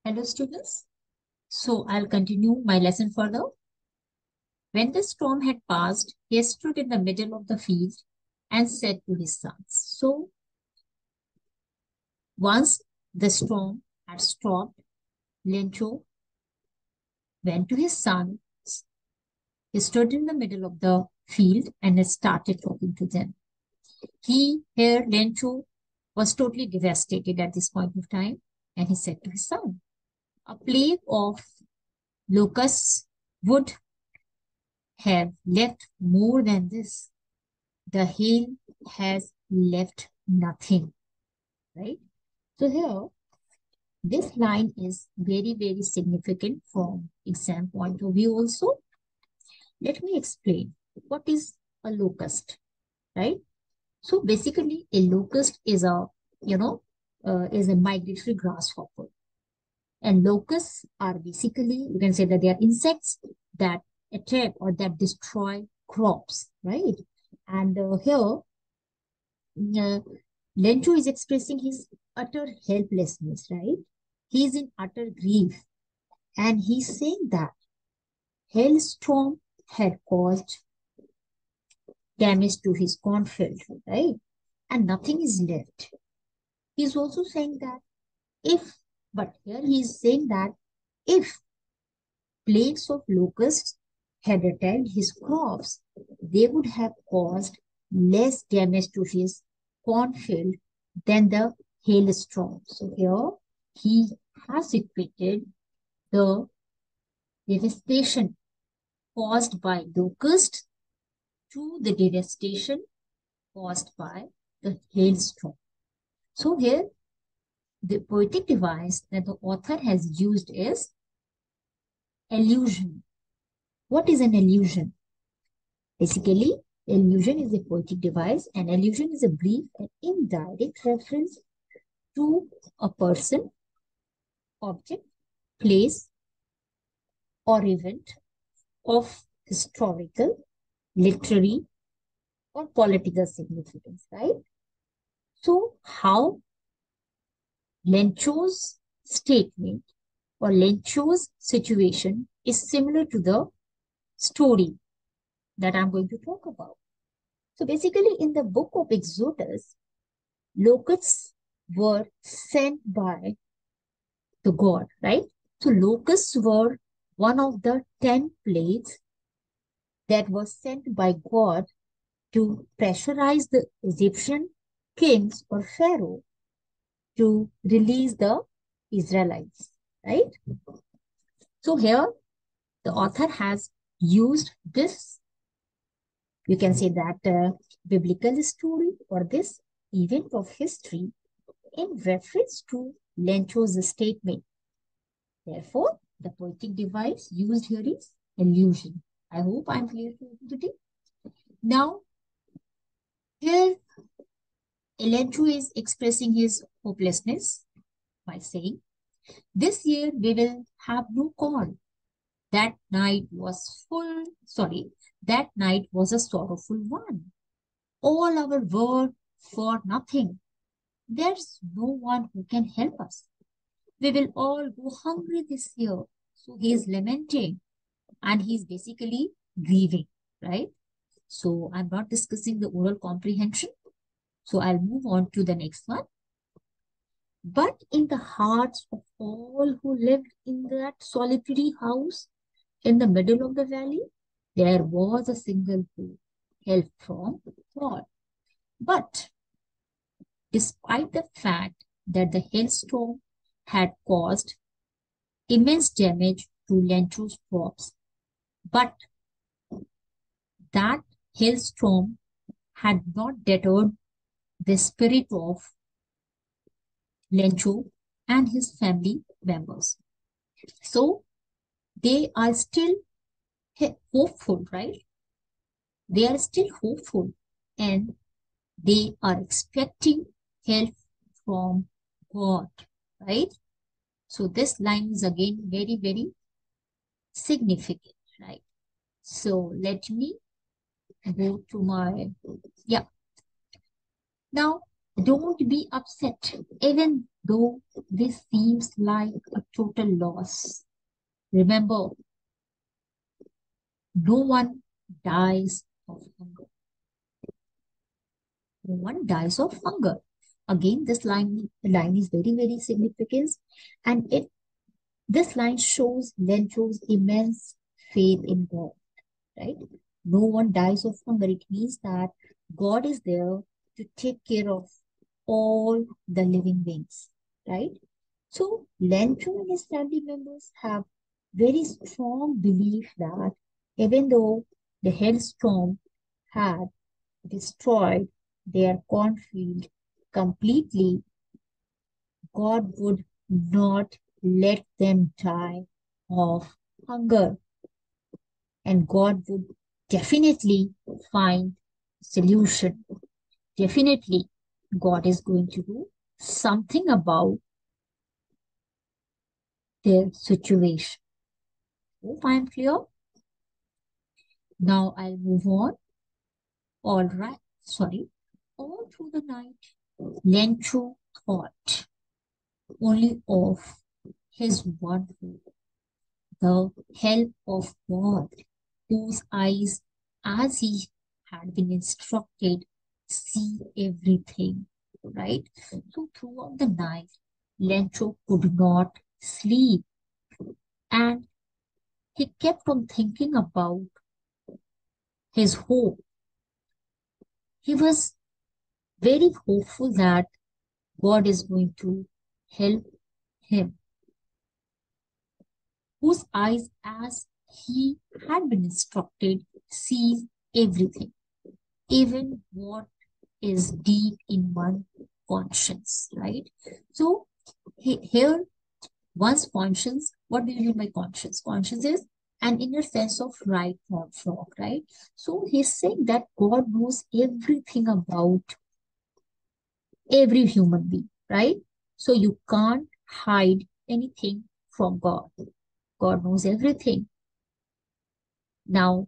Hello students. So I'll continue my lesson further. When the storm had passed, he stood in the middle of the field and said to his sons. So once the storm had stopped, Lencho went to his sons. He stood in the middle of the field and started talking to them. Lencho was totally devastated at this point of time, and he said to his son, a plague of locusts would have left more than this. The hail has left nothing, right? So here, this line is very, very significant from exam point of view also. Let me explain what is a locust, right? So basically, a locust is is a migratory grasshopper. And locusts are basically, you can say that they are insects that attack or that destroy crops, right? And here, Lencho is expressing his utter helplessness, right? He is in utter grief. And he's saying that hailstorm had caused damage to his cornfield, right? And nothing is left. He's also saying that but here he's saying that if plagues of locusts had attacked his crops, they would have caused less damage to his cornfield than the hailstorm. So here he has equated the devastation caused by locusts to the devastation caused by the hailstorm. So here the poetic device that the author has used is allusion. What is an allusion? Basically, allusion is a poetic device, and allusion is a brief and indirect reference to a person, object, place, or event of historical, literary, or political significance, right? So, how Lencho's statement or Lencho's situation is similar to the story that I'm going to talk about. So basically, in the book of Exodus, locusts were sent by the god, right? So locusts were one of the 10 plagues that was sent by God to pressurize the Egyptian kings or pharaoh to release the Israelites, right? So here the author has used this, you can say that biblical story or this event of history in reference to Lencho's statement. Therefore, the poetic device used here is allusion. I hope I'm clear to you today. Now, here Lencho is expressing his hopelessness by saying, this year we will have no corn. That night was that night was a sorrowful one. All our work for nothing. There's no one who can help us. We will all go hungry this year. So he is lamenting and he's basically grieving, right? So I'm not discussing the oral comprehension. So I'll move on to the next one. But in the hearts of all who lived in that solitary house in the middle of the valley, there was a single hope, help from God. But despite the fact that the hailstorm had caused immense damage to Lencho's crops, but that hailstorm had not deterred the spirit of Lencho and his family members. So they are still hopeful, right? They are still hopeful and they are expecting help from God, right? So this line is again very, very significant, right? So let me go to my, yeah. Now, Don't be upset, even though this seems like a total loss. Remember, no one dies of hunger. No one dies of hunger. Again, this line is very, very significant, and this line shows Lencho's immense faith in God, right? No one dies of hunger. It means that God is there to take care of all the living beings, right? So Lencho and his family members have very strong belief that even though the hailstorm had destroyed their cornfield completely, God would not let them die of hunger, and God would definitely find a solution. Definitely, God is going to do something about their situation. Hope I am clear. Now I'll move on. All right, sorry. All through the night, Lencho thought only of his one hope, the help of God, whose eyes, as he had been instructed, see everything, right? So throughout the night, Lencho could not sleep, and he kept on thinking about his hope. He was very hopeful that God is going to help him, whose eyes, as he had been instructed, sees everything, even what is deep in one conscience, right? So here, one's conscience, what do you mean by conscience? Conscience is an inner sense of right or wrong, right? So he's saying that God knows everything about every human being, right? So you can't hide anything from God. God knows everything. Now,